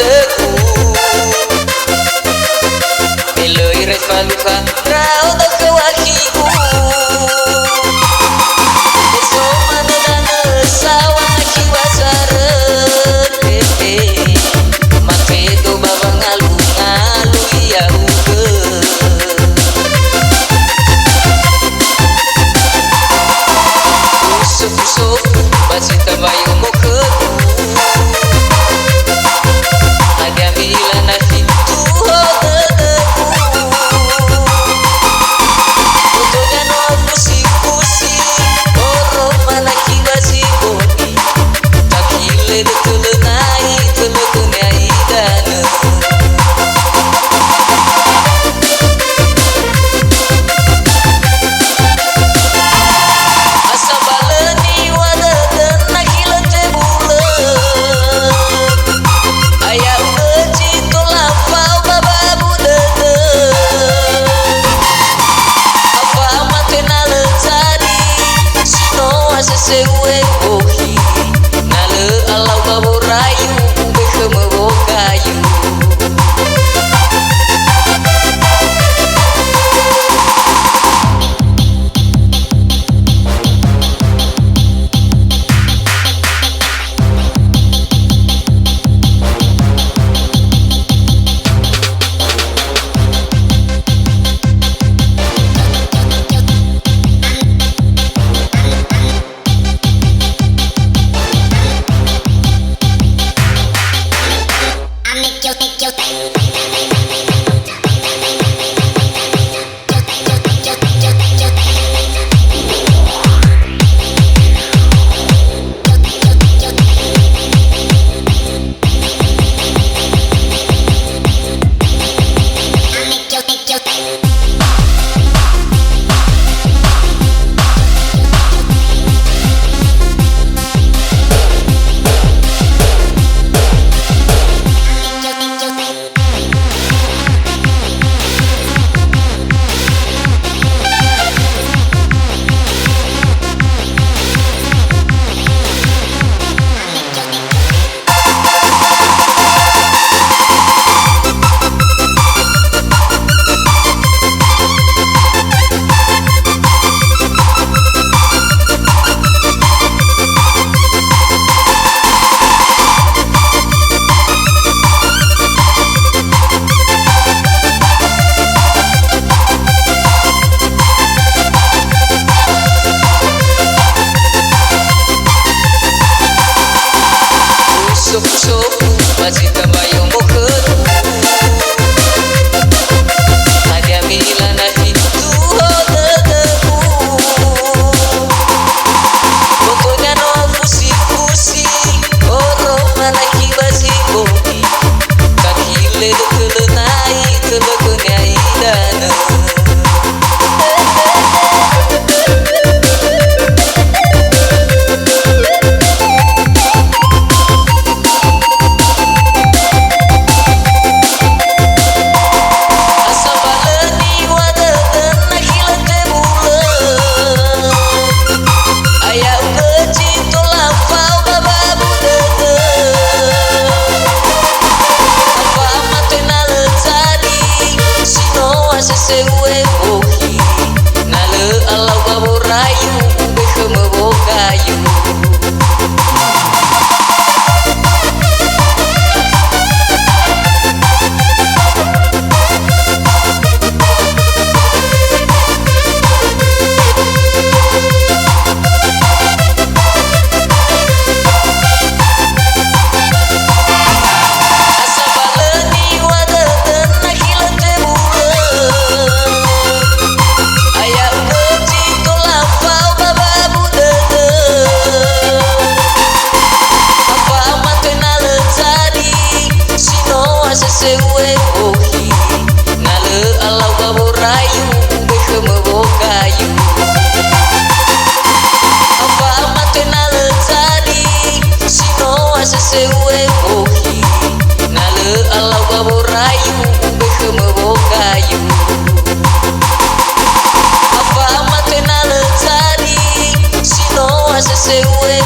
teku Meloi resvaluka rao do kewakiku Eso manudana sawa kiwasaren Mate do baba ngalu-ngalu ya uge Usuk-usuk masih terbayang mau keku Ada bila nasi tuho teteku Untuknya no pusing-pusing Orang mana kibasi boni Tak kile de telenai telekenai dana Asa baleni wadatan nak kile te bulan Ayah uji tolak pau bababu deden Apa mate nale tadi Sino Muewokhi Nale alau babu rayu Ubeke mewokayu Usuk-usuk masih terbayang mau keku Ada bila nasi tuho teteku Pokoknya no pusing-pusing Orang mana kibasi boni Tak kile de telenai telekenai dana Asa baleni wadatan nak kile te bulan Ayah uji tolak pau bababu deden Apa mate nale tadi Sino Muewokhi Nale alau babu rayu Ubeke mewokayu Asa baleni wadatan nak kile te bulan Ayah uji tolak pau bababu deden Apa mate nale tadi Sino Muewokhi Nale alau babu rayu Ubeke mewokayu Apa mate nale tadi Sino Muewokhi Nale alau babu rayu Ubeke mewokayu Apa mate nale tadi Sino Muewokhi